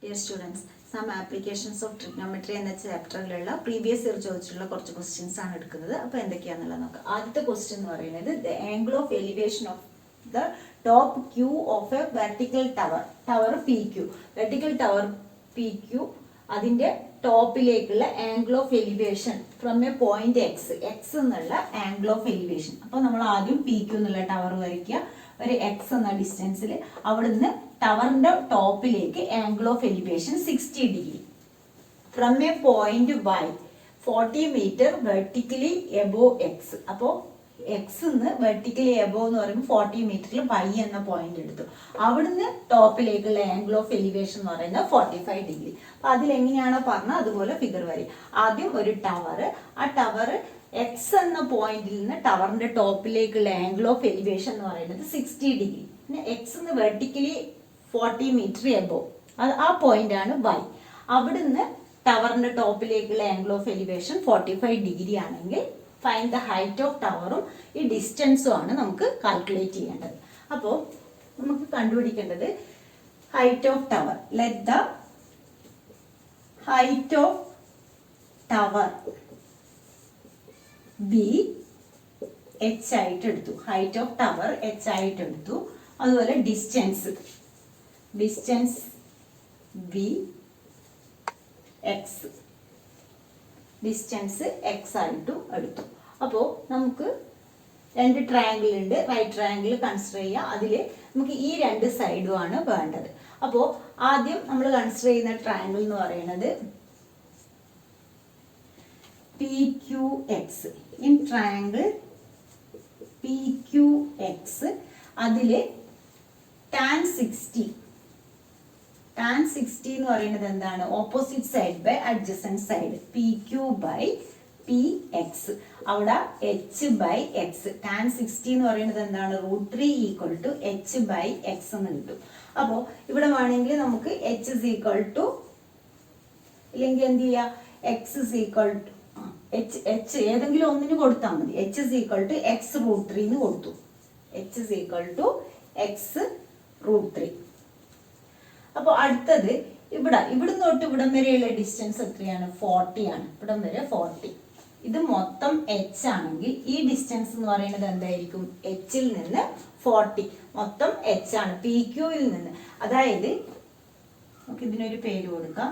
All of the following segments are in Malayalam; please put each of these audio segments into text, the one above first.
Dear students, some applications of trigonometry എന്ന ചാപ്റ്ററിലുള്ള പ്രീവിയസ് ഇയർ ചോദിച്ചിട്ടുള്ള കുറച്ച് ക്വസ്റ്റ്യൻസ് ആണ് എടുക്കുന്നത്. അപ്പോൾ എന്തൊക്കെയാണെന്നുള്ളത് നോക്കാം. ആദ്യത്തെ ക്വസ്റ്റ്യൻ എന്ന് പറയുന്നത് the angle of elevation of the top Q of a vertical tower P Q. Vertical tower P Q അതിന്റെ ടോപ്പിലേക്കുള്ള angle of elevation from a point X എന്നുള്ള ആംഗിൾ ഓഫ് എലിവേഷൻ. അപ്പോൾ നമ്മൾ ആദ്യം പി ക്യൂ എന്നുള്ള ടവർ വരയ്ക്കുക. ഒരു എക്സ് എന്ന ഡിസ്റ്റൻസിൽ അവിടുന്ന് ടവറിന്റെ ടോപ്പിലേക്ക് angle of elevation 60 degree from a point Y 40 metre vertically above X. അപ്പോൾ എക്സ് വെർട്ടിക്കലി എബോവ് എന്ന് പറയുമ്പോൾ 40 മീറ്ററിൽ വൈ എന്ന പോയിന്റ് എടുത്തു. അവിടുന്ന് ടോപ്പിലേക്കുള്ള ആംഗിൾ ഓഫ് എലിവേഷൻ എന്ന് പറയുന്നത് 45 ഡിഗ്രി. അപ്പൊ അതിലെങ്ങനെയാണോ പറഞ്ഞത് അതുപോലെ ഫിഗർ വരും. ആദ്യം ഒരു ടവർ, ആ ടവർ എക്സ് എന്ന പോയിന്റിൽ നിന്ന് ടവറിന്റെ ടോപ്പിലേക്കുള്ള ആംഗിൾ ഓഫ് എലിവേഷൻ എന്ന് പറയുന്നത് 60 ഡിഗ്രി. പിന്നെ എക്സ് വെർട്ടിക്കലി 40 മീറ്റർ എബോവ്, ആ പോയിന്റ് ആണ് വൈ. അവിടുന്ന് ടവറിന്റെ ടോപ്പിലേക്കുള്ള ആംഗിൾ ഓഫ് എലിവേഷൻ 45 ഡിഗ്രി ആണെങ്കിൽ ഫൈൻഡ് ദ ഹൈറ്റ് ഓഫ് ടവറും ഈ ഡിസ്റ്റൻസും ആണ് നമുക്ക് കാൽക്കുലേറ്റ് ചെയ്യേണ്ടത്. അപ്പോൾ നമുക്ക് കണ്ടുപിടിക്കേണ്ടത് height of tower. Let the height of tower B H ആയിട്ട് എടുത്തു. ഹൈറ്റ് ഓഫ് ടവർ എച്ച് ആയിട്ട് എടുത്തു. അതുപോലെ distance B X, distance X ആയിട്ടും എടുത്തു. അപ്പോൾ നമുക്ക് രണ്ട് ട്രയാങ്കിൾ ഉണ്ട്. റൈറ്റ് ട്രയാങ്കിൾ കൺസിഡർ ചെയ്യുക. അതിൽ നമുക്ക് ഈ രണ്ട് സൈഡും ആണ് വേണ്ടത്. അപ്പോൾ ആദ്യം നമ്മൾ കൺസിഡർ ചെയ്യുന്ന ട്രയാങ്കിൾ എന്ന് പറയുന്നത് p q x. In triangle p q x അതിൽ ടാൻ 60 എന്ന് പറയുന്നത് എന്താണ്? Opposite side by adjacent side. P q by p x. അവിടെ എച്ച് ബൈ എക്സ്. ടാൻ 60 എന്ന് പറയുന്നത് എന്താണ്? √3 equal to h by x എന്ന് കിട്ടും. അപ്പോൾ ഇവിടെ വേണമെങ്കിൽ നമുക്ക് എച്ച് ഇസ് ഈക്വൽ ടു, ഇല്ലെങ്കിൽ എന്ത് ചെയ്യുക, x is equal to h ഏതെങ്കിലും ഒന്നിന് കൊടുത്താൽ മതി. H is equal to x √3 എന്ന് കൊടുത്തു. H is equal to x √3. അപ്പോൾ അടുത്തത് ഇവിടുന്ന് തൊട്ട് ഇവിടം വരെയുള്ള ഡിസ്റ്റൻസ് എത്രയാണ്? 40 ആണ്. ഇവിടം വരെ 40. ഇത് മൊത്തം എച്ച് ആണെങ്കിൽ ഈ ഡിസ്റ്റൻസ് എന്ന് പറയുന്നത് എന്തായിരിക്കും? എച്ചിൽ നിന്ന് 40 മൊത്തം എച്ച് ആണ്. പി ക്യൂയിൽ നിന്ന്, അതായത് നമുക്ക് ഇതിനൊരു പേര് കൊടുക്കാം,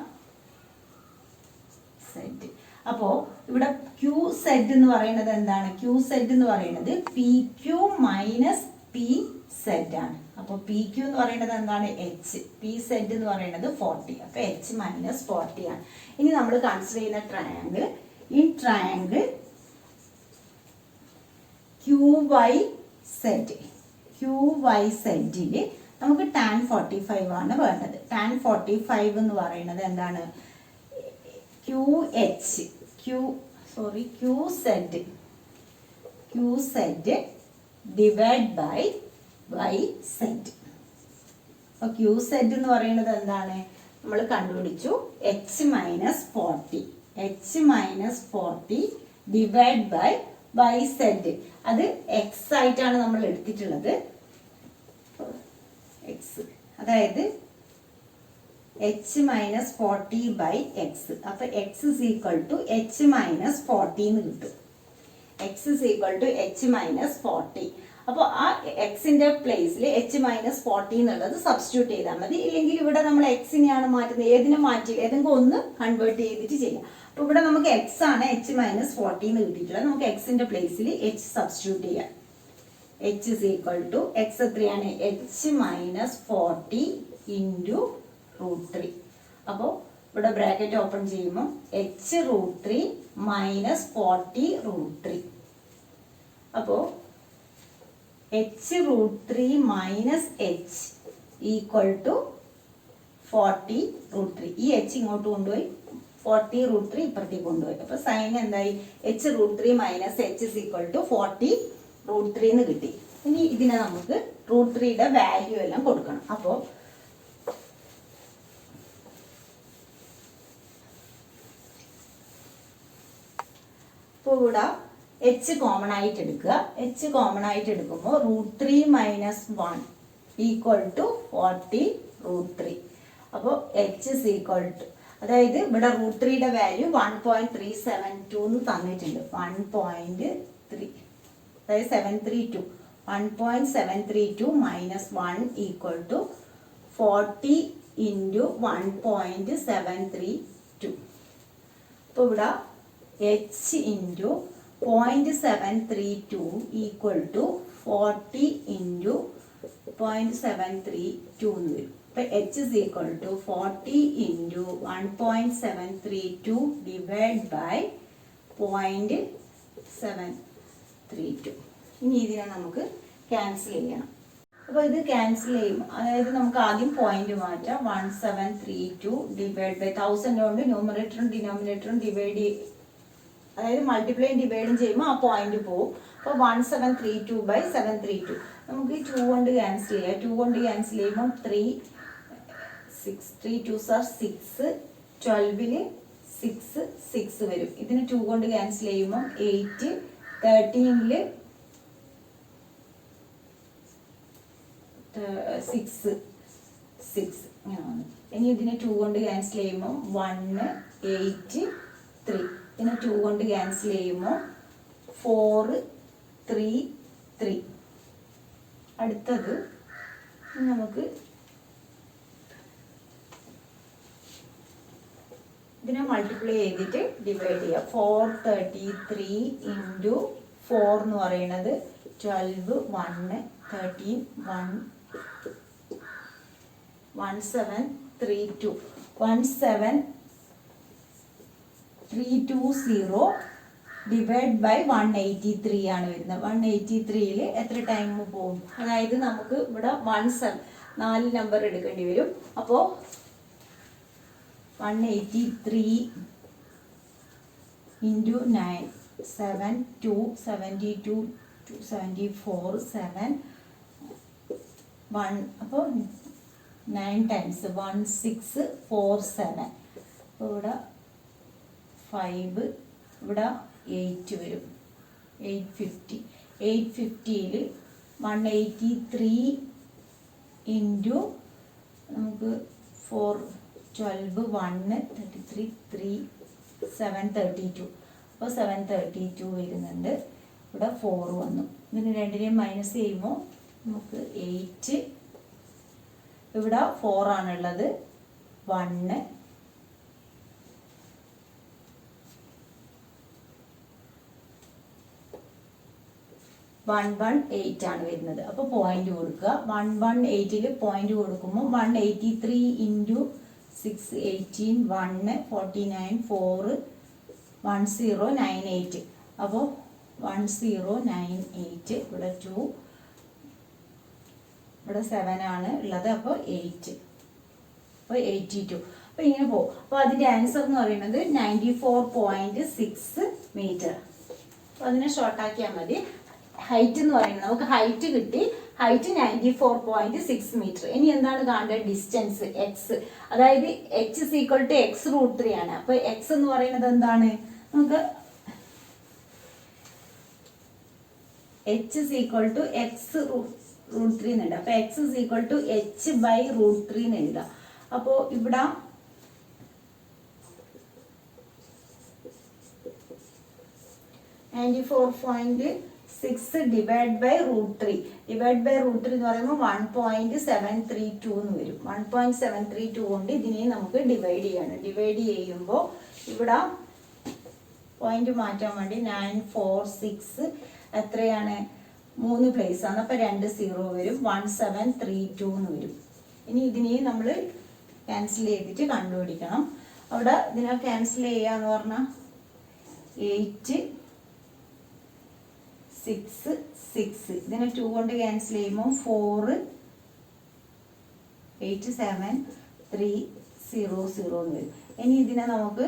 സെറ്റ്. അപ്പോ ഇവിടെ ക്യൂ സെറ്റ് എന്ന് പറയുന്നത് എന്താണ്? ക്യൂ സെറ്റ് എന്ന് പറയുന്നത് p q minus p z ആണ്. അപ്പൊ പി ക്യൂ എന്ന് പറയുന്നത് എന്താണ്? എച്ച്. പി സെറ്റ് എന്ന് പറയുന്നത് 40. അപ്പൊ എച്ച് മൈനസ് 40 ആണ്. ഇനി നമ്മൾ കൺസിഡർ ചെയ്യുന്ന ട്രയാങ്കിൾ, ഈ triangle Q Y Z. Q Y സെറ്റില് നമുക്ക് ടാൻ 45 ആണ് വേണ്ടത്. ടാൻ 45 എന്ന് പറയുന്നത് എന്താണ്? Q h q z divide by y z. അപ്പൊ ക്യൂ സെറ്റ് എന്ന് പറയുന്നത് എന്താണ്? നമ്മൾ കണ്ടുപിടിച്ചു, h minus 40 divide by y z. അത് എക്സ് ആയിട്ടാണ് നമ്മൾ എടുത്തിട്ടുള്ളത്. എക്സ്, അതായത് എച്ച് മൈനസ് 40 ബൈ എക്സ്. അപ്പൊ x is equal to h minus 40 എന്ന് കിട്ടും. X is equal to h minus 40. അപ്പോൾ ആ എക്സിന്റെ പ്ലേസിൽ എച്ച് മൈനസ് 40 എന്നുള്ളത് സബ്സ്റ്റിറ്റ്യൂട്ട് ചെയ്താൽ മതി. ഇല്ലെങ്കിൽ ഇവിടെ നമ്മൾ എക്സിനെയാണ് മാറ്റുന്നത്. ഏതിനെ മാറ്റി ഏതെങ്കിലും ഒന്ന് കൺവേർട്ട് ചെയ്തിട്ട് ചെയ്യാം. അപ്പൊ ഇവിടെ നമുക്ക് എക്സ് ആണ് എച്ച് മൈനസ് 40 എന്ന് കിട്ടിയിട്ടുള്ളത്. നമുക്ക് എക്സിന്റെ പ്ലേസിൽ എച്ച് സബ്സ്റ്റിറ്റ്യൂട്ട് ചെയ്യാം. H is equal to X എത്രയാണ്? H minus 40 into √3. അപ്പോൾ ഇവിടെ ബ്രാക്കറ്റ് ഓപ്പൺ ചെയ്യുമ്പോൾ എച്ച് √3 മൈനസ് 40 √3. അപ്പോൾ H √3 minus H equal to 40 √3. ഈ എച്ച് ഇങ്ങോട്ട് കൊണ്ടുപോയി 40 √3 ഇപ്പുറത്തേക്ക് കൊണ്ടുപോയി. അപ്പൊ സൈൻ എന്തായി? H √3 minus h is equal to 40 √3 എന്ന് കിട്ടി. ഇനി ഇതിനെ നമുക്ക് √3യുടെ വാല്യൂ എല്ലാം കൊടുക്കണം. അപ്പോൾ ഇവിടെ എച്ച് കോമൺ ആയിട്ട് എടുക്കുക. എച്ച് കോമൺ ആയിട്ട് എടുക്കുമ്പോൾ √3 മൈനസ് 1 ഈക്വൽ ടു 40 √3. അപ്പോൾ എച്ച് ഇസ് ഈക്വൽ ടു, അതായത് ഇവിടെ √3യുടെ വാല്യൂ 1.372 എന്ന് തന്നിട്ടുണ്ട്. 1.3, അതായത് 732, 1.732 മൈനസ് 1 ഈക്വൽ ടു 40 ഇൻറ്റു 1.732. അപ്പോൾ ഇവിടെ h into 0.732 equal to 40 into 0.732 എന്ന് വരും. അപ്പോൾ h is equal to 40 into 1.732 divide by 0.732. ഇനി ഇതിനെ നമുക്ക് ക്യാൻസൽ ചെയ്യണം. അപ്പോൾ ഇത് ക്യാൻസൽ ചെയ്യും, അതായത് നമുക്ക് ആദ്യം പോയിന്റ് മാറ്റാം. 1732 ഡിവൈഡ് ബൈ 1000 കൊണ്ട് ന്യൂമറേറ്ററും ഡിനോമിനേറ്ററും ഡിവൈഡ്, അതായത് മൾട്ടിപ്ലൈയും ഡിവൈഡും ചെയ്യുമ്പോൾ ആ പോയിന്റ് പോകും. അപ്പോൾ 1732 ബൈ 732 നമുക്ക് 2 കൊണ്ട് ക്യാൻസൽ ചെയ്യാം. 2 കൊണ്ട് ക്യാൻസൽ ചെയ്യുമ്പോൾ 3 2s are 6, 12ൽ 6 6 വരും. ഇതിന് 2 കൊണ്ട് ക്യാൻസൽ ചെയ്യുമ്പോൾ 8, 13ൽ 6 6 ഇങ്ങനെയാണ്. ഇനി ഇതിനെ 2 കൊണ്ട് ക്യാൻസൽ ചെയ്യുമ്പോൾ 1 8 3. ഇതിനെ 2 കൊണ്ട് ക്യാൻസൽ ചെയ്യുമ്പോൾ 4 3 3. അടുത്തത് നമുക്ക് ഇതിനെ മൾട്ടിപ്ലൈ ചെയ്തിട്ട് ഡിവൈഡ് ചെയ്യാം. 433 ഇൻറ്റു 4 എന്ന് പറയുന്നത് 12, 1 13 1 1732 17320 ഡിവൈഡ് ബൈ 183 ആണ് വരുന്നത്. 183ൽ എത്ര ടൈം പോകും? അതായത് നമുക്ക് ഇവിടെ 4 നമ്പർ എടുക്കേണ്ടി വരും. അപ്പോൾ 183 ഇൻറ്റു 9 7 2 72 274 7 1. അപ്പോൾ 9 ടൈംസ് 1647. അപ്പോൾ ഇവിടെ 5, ഇവിടെ 8 വരും. 850. 850ൽ 183 ഇൻറ്റു നമുക്ക് 4 12 1 33 3 732. അപ്പോൾ 732 വരുന്നുണ്ട്. ഇവിടെ 4 വന്നു. ഇതിന് രണ്ടിനെയും മൈനസ് ചെയ്യുമ്പോൾ നമുക്ക് 8, ഇവിടെ 4 ആണുള്ളത്. 1 118 ആണ് വരുന്നത്. അപ്പോൾ പോയിന്റ് കൊടുക്കുക. 118ൽ പോയിന്റ് കൊടുക്കുമ്പോൾ 183 ഇൻറ്റു 6 18 1 49 4 1098. അപ്പോൾ 1098. ഇവിടെ 2, ഇവിടെ 7 ആണ് ഉള്ളത്. അപ്പോൾ 8, അപ്പോൾ 82. അപ്പോൾ ഇങ്ങനെ പോകും. അപ്പോൾ അതിൻ്റെ ആൻസർ എന്ന് പറയുന്നത് 94.6 മീറ്റർ. അപ്പോൾ അതിനെ ഷോർട്ടാക്കിയാൽ മതി. ഹൈറ്റ് എന്ന് പറയുന്നത് നമുക്ക് ഹൈറ്റ് കിട്ടി. Height 94.6 metre. ഇനി എന്താണ് കാണേണ്ടത്? ഡിസ്റ്റൻസ് എക്സ്, അതായത് h is equal to x √3 ആണ്. അപ്പോൾ എക്സ് എന്ന് പറയുന്നത് എന്താണ്? നമുക്ക് h is equal to x √3 എന്നുണ്ട്. അപ്പോൾ x is equal to h by √3 എന്ന് എഴുതാം. അപ്പോൾ ഇവിടെ ഡിവൈഡ് ബൈ √3. ഡിവൈഡ് ബൈ √3 എന്ന് പറയുമ്പോൾ 1.732 എന്ന് വരും. 1.732 കൊണ്ട് ഇതിനെ നമുക്ക് ഡിവൈഡ് ചെയ്യണം. ഡിവൈഡ് ചെയ്യുമ്പോൾ ഇവിടെ പോയിന്റ് മാറ്റാൻ വേണ്ടി 946 എത്രയാണ്? 3 പ്ലേസ് ആണ്. അപ്പോൾ 2 0 വരും. 1732 എന്ന് വരും. ഇനി ഇതിനെ നമ്മൾ ക്യാൻസൽ ചെയ്തിട്ട് കണ്ടുപിടിക്കണം. അവിടെ ഇതിനെ ക്യാൻസൽ ചെയ്യാന്ന് പറഞ്ഞാൽ 8 6 6. ഇതിനെ 2 കൊണ്ട് ക്യാൻസൽ ചെയ്യുമ്പോൾ 4 8 7 3 0 0 എന്ന് വരും. ഇനി ഇതിനെ നമുക്ക്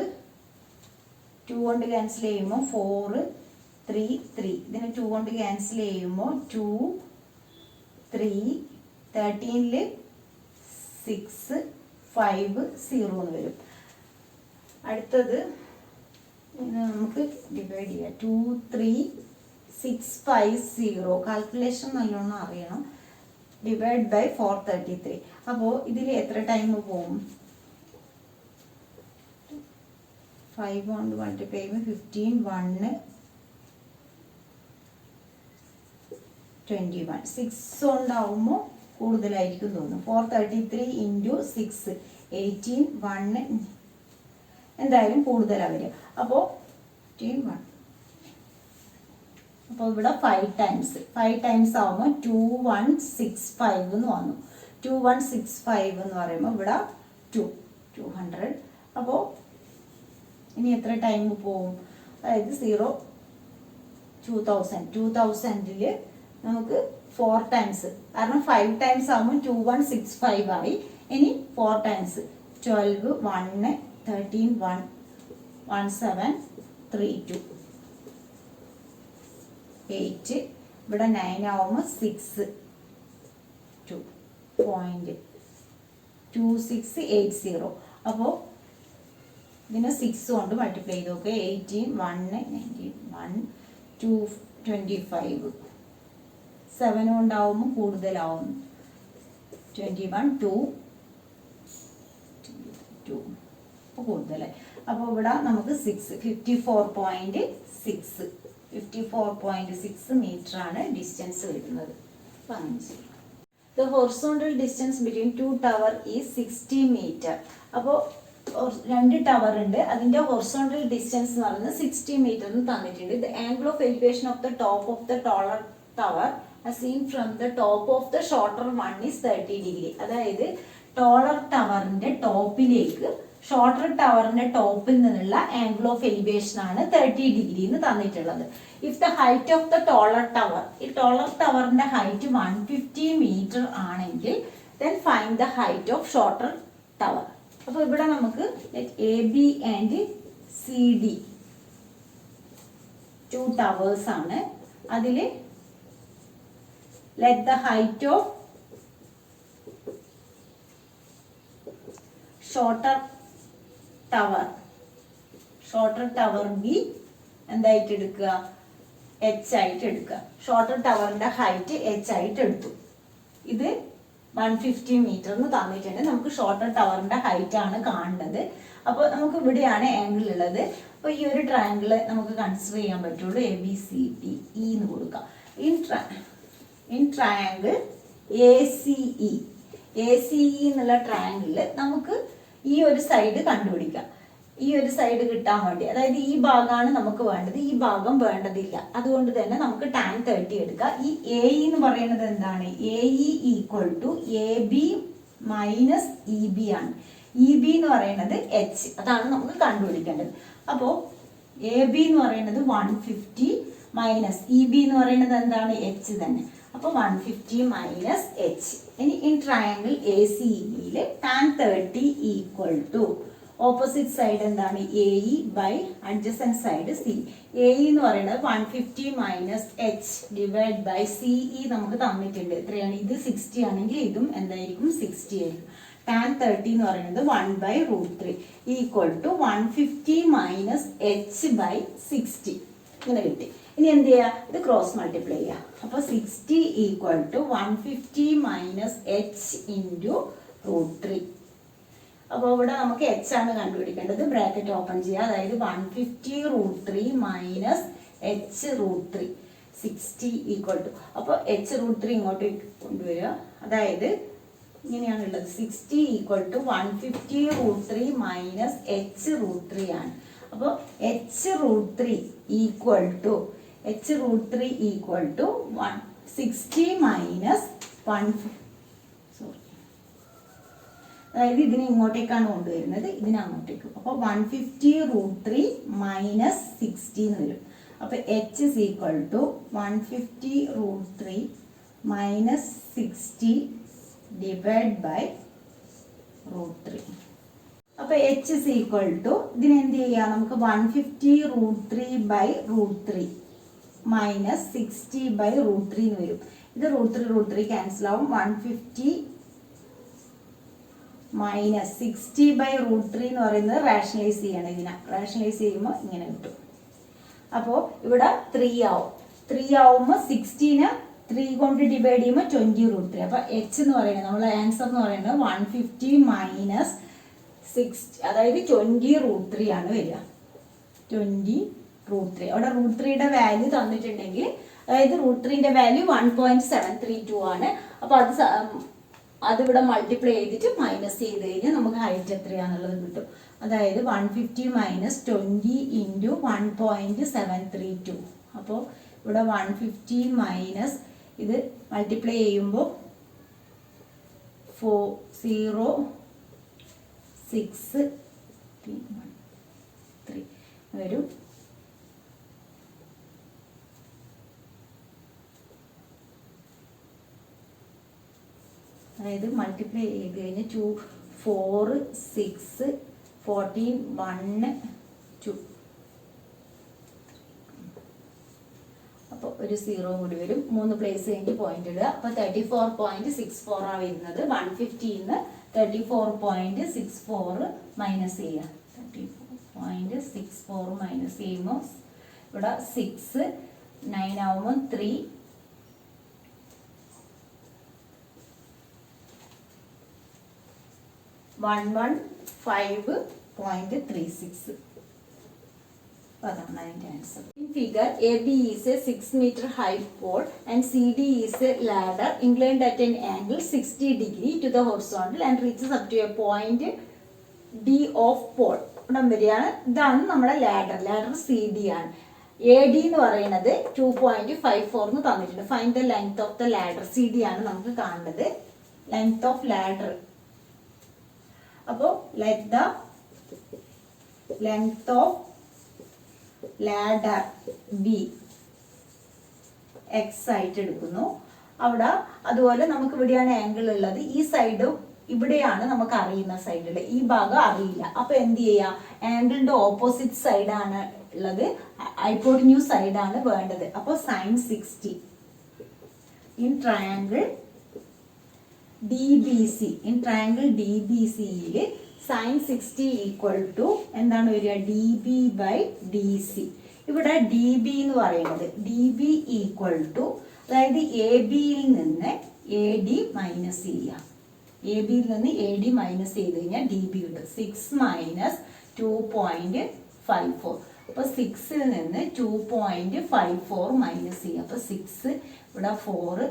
2 കൊണ്ട് ക്യാൻസൽ ചെയ്യുമ്പോൾ 4 3 3. ഇതിനെ 2 കൊണ്ട് ക്യാൻസൽ ചെയ്യുമ്പോൾ 2 3 13ൽ 6 5 0 എന്ന് വരും. അടുത്തത് നമുക്ക് ഡിവൈഡ് ചെയ്യാം. 2 3 6 5 0. കാൽക്കുലേഷൻ നല്ലോണം അറിയണം. Divide by 433. അപ്പോൾ ഇതിൽ എത്ര ടൈം പോവും? 5 കൊണ്ട് മൾട്ടിപ്ലൈ ചെയ്യുമ്പോൾ 15, 1, 21. 6 കൊണ്ടാവുമ്പോൾ കൂടുതലായിരിക്കും തോന്നുന്നു. 433 ഇൻറ്റു 6 18, 1 എന്തായാലും കൂടുതലാണ് വരിക. അപ്പോൾ 15, 1. അപ്പോൾ ഇവിടെ 5 ടൈംസ് ആവുമ്പോൾ 2165 എന്ന് വന്നു. 2165 എന്ന് പറയുമ്പോൾ ഇവിടെ 200. അപ്പോൾ ഇനി എത്ര ടൈം പോവും? അതായത് 2000 നമുക്ക് 4 ടൈംസ്, കാരണം 5 ടൈംസ് ആകുമ്പോൾ 2165 ആയി. ഇനി 4 ടൈംസ് 12, 1, 13, 1, 1732 8. ഇവിടെ 9 ആവുമ്പോൾ 6 2.2680. അപ്പോൾ ഇതിനെ 6 കൊണ്ട് മൾട്ടിപ്ലൈ ചെയ്ത് നോക്കുക. 18, 1, 19, 1, 225. 7 കൊണ്ടാവുമ്പോൾ കൂടുതലാവും. 21, 2 അപ്പോൾ കൂടുതലായി. അപ്പോൾ ഇവിടെ നമുക്ക് 54.6 മീറ്റർ ആണ് ഡിസ്റ്റൻസ് വരുന്നത്. അപ്പോൾ അങ്ങനെ ചെയ്യും. The horizontal distance between two tower is 60 meter. അപ്പോൾ 2 ടവർ ഉണ്ട്, അതിന്റെ ഹൊറിസോണ്ടൽ ഡിസ്റ്റൻസ് എന്ന് പറയുന്നത് 60 മീറ്റർ എന്ന് തന്നിട്ടുണ്ട്. The angle of elevation of the top of the taller tower as seen from the top of the shorter one is 30 degree. അതായത് ടോളർ ടവറിന്റെ ടോപ്പിലേക്ക് ഷോർട്ടർ ടവറിന്റെ ടോപ്പിൽ നിന്നുള്ള ആംഗിൾ ഓഫ് എലിവേഷൻ ആണ് 30 ഡിഗ്രി എന്ന് തന്നിട്ടുള്ളത്. If the height of the ടോളർ tower, ഈ ടോളർ ടവറിന്റെ ഹൈറ്റ് 150 മീറ്റർ ആണെങ്കിൽ then find the height of shorter tower. അപ്പോൾ ഇവിടെ നമുക്ക് A B and C D 2 towers ആണ്. അതിൽ let the height of shorter tower B എന്തായിട്ട് എടുക്കുക? എച്ച് ആയിട്ട് എടുക്കുക. ഷോർട്ടർ ടവറിന്റെ ഹൈറ്റ് എച്ച് ആയിട്ട് എടുത്തു. ഇത് 150 മീറ്റർ എന്ന് തന്നിട്ടുണ്ട്. നമുക്ക് ഷോർട്ടർ ടവറിന്റെ ഹൈറ്റ് ആണ് കാണേണ്ടത്. അപ്പോൾ നമുക്ക് ഇവിടെയാണ് ആംഗിൾ ഉള്ളത്. അപ്പോൾ ഈ ഒരു ട്രയാംഗിൾ നമുക്ക് കൺസിഡർ ചെയ്യാൻ പറ്റുള്ളൂ. A B C D E എന്ന് കൊടുക്കാം. In triangle A C E എന്നുള്ള ട്രയാംഗിളിൽ നമുക്ക് ഈ ഒരു സൈഡ് കണ്ടുപിടിക്കാം. ഈ ഒരു സൈഡ് കിട്ടാൻ വേണ്ടി, അതായത് ഈ ഭാഗമാണ് നമുക്ക് വേണ്ടത്, ഈ ഭാഗം വേണ്ടതില്ല. അതുകൊണ്ട് തന്നെ നമുക്ക് tan 30 എടുക്കാം. ഈ എ എന്ന് പറയുന്നത് എന്താണ്? A e equal to a b minus e b ആണ്. ഇ ബി എന്ന് പറയുന്നത് എച്ച്, അതാണ് നമുക്ക് കണ്ടുപിടിക്കേണ്ടത്. അപ്പോൾ എ ബി എന്ന് പറയുന്നത് 150 മൈനസ് ഇ ബി എന്ന് പറയുന്നത് എന്താണ്? എച്ച് തന്നെ. അപ്പോൾ 150 മൈനസ് എച്ച്. ഇനി ഇൻ ട്രയാംഗിൾ എ സി ഇയിൽ tan 30 equal to opposite side എന്താണ്? A E by adjacent side C. A E എന്ന് പറയുന്നത് 150 minus H divide by C E നമുക്ക് തന്നിട്ടുണ്ട്. എത്രയാണ്? ഇത് 60 ആണെങ്കിൽ ഇതും എന്തായിരിക്കും? 60 ആയിരിക്കും. tan 30 എന്ന് പറയുന്നത് 1/√3 equal to 150 minus h by 60 ഇങ്ങനെ കിട്ടി. ഇനി എന്ത് ചെയ്യുക? ഇത് ക്രോസ് മൾട്ടിപ്ലൈ ചെയ്യുക. അപ്പോൾ 60 equal to 150 minus h into √3. അപ്പോൾ ഇവിടെ നമുക്ക് എച്ച് ആണ് കണ്ടുപിടിക്കേണ്ടത്. ബ്രാക്കറ്റ് ഓപ്പൺ ചെയ്യുക. അതായത് 150 √3 മൈനസ് എച്ച് √3 60 ഈക്വൽ ടു, അപ്പോൾ എച്ച് √3 ഇങ്ങോട്ട് കൊണ്ടുവരിക. അതായത് ഇങ്ങനെയാണുള്ളത്. 60 ഈക്വൽ ടു 150 √3 മൈനസ് എച്ച് √3 ആണ്. അപ്പോൾ എച്ച് √3 ഈക്വൽ ടു 60 മൈനസ് 150. അതായത് ഇതിനെ ഇങ്ങോട്ടേക്കാണ് കൊണ്ടുവരുന്നത്, ഇതിനെ അങ്ങോട്ടേക്ക്. അപ്പോൾ 150 √3 മൈനസ് 60 എന്ന് വരും. അപ്പോൾ h is equal to 150 √3 minus 60 divide by √3. അപ്പോൾ എച്ച് ഇസ് ഈക്വൽ ടു ഇതിന് എന്ത് ചെയ്യാം? നമുക്ക് 150 √3 ബൈ √3 മൈനസ് 60 ബൈ √3 എന്ന് വരും. ഇത് √3 ക്യാൻസൽ ആവും. 150 മൈനസ് 60 ബൈ √3 എന്ന് പറയുന്നത് റാഷണലൈസ് ചെയ്യണം. ഇതിനെ റാഷണലൈസ് ചെയ്യുമ്പോൾ ഇങ്ങനെ കിട്ടും. അപ്പോൾ ഇവിടെ 3 ആവും. 3 ആവുമ്പോൾ 60നെ 3 കൊണ്ട് ഡിവൈഡ് ചെയ്യുമ്പോൾ 20√3. അപ്പോൾ എച്ച് എന്ന് പറയുന്നത് നമ്മളെ ആൻസർ എന്ന് പറയുന്നത് 150 മൈനസ് 60, അതായത് 20√3 ആണ് വരിക. 20√3. അവിടെ √3യുടെ വാല്യൂ തന്നിട്ടുണ്ടെങ്കിൽ, അതായത് √3ന്റെ വാല്യൂ 1.732 ആണ്. അപ്പോൾ അതിവിടെ മൾട്ടിപ്ലൈ ചെയ്തിട്ട് മൈനസ് ചെയ്ത് കഴിഞ്ഞാൽ നമുക്ക് ഹൈറ്റ് എത്രയാണെന്നുള്ളത് കിട്ടും. അതായത് 150 മൈനസ് 20 ഇൻറ്റു 1.732. അപ്പോൾ ഇവിടെ 150 മൈനസ് ഇത് മൾട്ടിപ്ലൈ ചെയ്യുമ്പോൾ 406 വരും. അതായത് മൾട്ടിപ്ലൈ ചെയ്ത് കഴിഞ്ഞാൽ 2 4 6 14 1 2. അപ്പോൾ ഒരു 0 കൂടി വരും. 3 പ്ലേസ് കഴിഞ്ഞ് പോയിന്റ് ഇടുക. അപ്പോൾ 34.64 ആണ് വരുന്നത്. 150 34.64 മൈനസ് ചെയ്യുക. 34.64 മൈനസ് ചെയ്യുമ്പോൾ ഇവിടെ 6 9 ആവുമ്പോൾ 3 115.36. അതാണ് അതിൻ്റെ answer. In figure AB is a 6 meter high pole and CD is a ladder inclined at an angle 60 degree to the horizontal and reaches up to a point D of pole. ഇവിടം വരെയാണ്. ഇതാണ് നമ്മുടെ ലാഡർ CD ആണ്. AD എന്ന് പറയുന്നത് 2.54 എന്ന് തന്നിട്ടുണ്ട്. Find the length of the ladder. CD ആണ് നമുക്ക് കാണുന്നത്. Length of ladder. അപ്പോൾ let the length of ladder be X ആയിട്ട് എടുക്കുന്നു. അവിടെ അതുപോലെ നമുക്ക് ഇവിടെയാണ് ആംഗിൾ ഉള്ളത്. ഈ സൈഡും ഇവിടെയാണ് നമുക്ക് അറിയുന്ന സൈഡിൽ, ഈ ഭാഗം അറിയില്ല. അപ്പൊ എന്ത് ചെയ്യാം, ആംഗിളിന്റെ ഓപ്പോസിറ്റ് സൈഡാണ് ഉള്ളത്, ഹൈപ്പോട്ടന്യൂസ് സൈഡാണ് വേണ്ടത്. അപ്പോൾ sin 60 in triangle DBC, in triangle DBCയിൽ sin 60 ഈക്വൽ ടു എന്താണ് വരിക, DB ബൈ DC. ഇവിടെ DB എന്ന് പറയുന്നത് DB ഈക്വൽ ടു, അതായത് ABയിൽ നിന്ന് AD മൈനസ് ചെയ്യാം. ABയിൽ നിന്ന് AD മൈനസ് ചെയ്ത് കഴിഞ്ഞാൽ DB കിട്ടും. 6 മൈനസ് 2.54. അപ്പോൾ 6ൽ നിന്ന് 2.54 മൈനസ് ചെയ്യാം. അപ്പോൾ 6 ഇവിടെ 4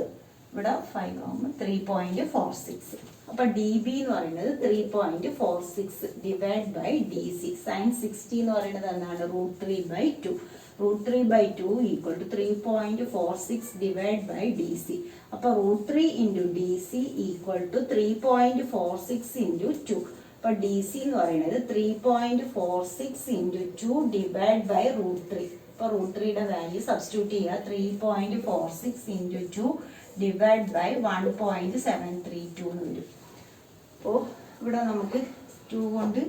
ഇവിടെ 5 ആകുമ്പോൾ 3.46. അപ്പോൾ DB എന്ന് പറയുന്നത് 3.46 ഡിവൈഡ് ബൈ DC. sin 60 എന്ന് പറയുന്നത് എന്താണ്, √3/2. √3/2 equal to 3.46 divide by DC. അപ്പോൾ √3 into DC equal to 3.46 into 2. അപ്പോൾ DC എന്ന് പറയുന്നത് 3.46 ഇൻറ്റു 2 ഡിവൈഡ് ബൈ √3. അപ്പോൾ √3യുടെ വാല്യൂ സബ്സ്റ്റിറ്റ്യൂട്ട് ചെയ്യുക. 3.46 ഇൻറ്റു 2 ഡിവൈഡ് ബൈ 1.732 എന്ന് വരും. അപ്പോൾ ഇവിടെ നമുക്ക് 2 കൊണ്ട്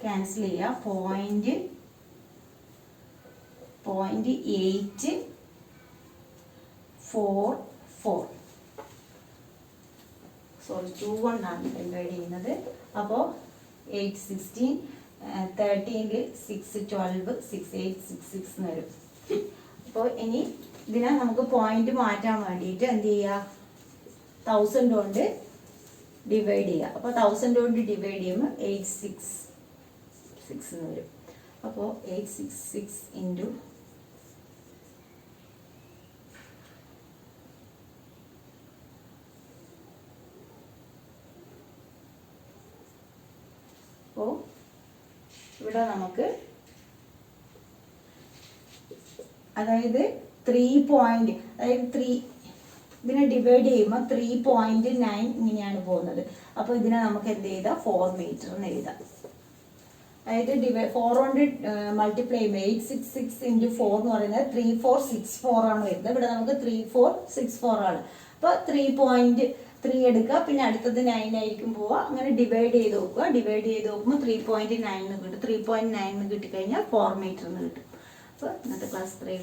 ക്യാൻസൽ ചെയ്യാം. 0.844. സോറി, 2 കൊണ്ടാണ് ഡിവൈഡ് ചെയ്യുന്നത്. അപ്പോൾ 8 16 13 6 12 6 8 6 6 എന്ന് വരും. അപ്പോൾ ഇനി ഇതിനെ നമുക്ക് പോയിന്റ് മാറ്റാൻ വേണ്ടിയിട്ട് എന്ത് ചെയ്യുക, 1000 കൊണ്ട് ഡിവൈഡ് ചെയ്യുക. അപ്പോൾ 1000 കൊണ്ട് ഡിവൈഡ് ചെയ്യുമ്പോൾ 866 എന്ന് വരും. അപ്പോൾ 866 ഇൻറ്റു അപ്പോൾ ഇവിടെ നമുക്ക് അതായത് 3 ഇതിനെ ഡിവൈഡ് ചെയ്യുമ്പോൾ 3.9 ഇങ്ങനെയാണ് പോകുന്നത്. അപ്പോൾ ഇതിനെ നമുക്ക് എന്ത് ചെയ്താൽ 4 മീറ്റർ എന്ന് എഴുതാം. അതായത് 4 കൊണ്ട് മൾട്ടിപ്ലൈ ചെയ്യുമ്പോൾ 866 ഇൻറ്റു 4 എന്ന് പറയുന്നത് 3464 ആണ് വരുന്നത്. ഇവിടെ നമുക്ക് 3464 ആണ്. അപ്പോൾ 3.3 എടുക്കുക, പിന്നെ അടുത്തത് 9 ആയിരിക്കും പോവുക. അങ്ങനെ ഡിവൈഡ് ചെയ്ത് നോക്കുക. ഡിവൈഡ് ചെയ്ത് നോക്കുമ്പോൾ 3.9 കിട്ടും. 3.9 കിട്ടിക്കഴിഞ്ഞാൽ 4 മീറ്റർ എന്ന് കിട്ടും. അപ്പോൾ ഇന്നത്തെ ക്ലാസ് 3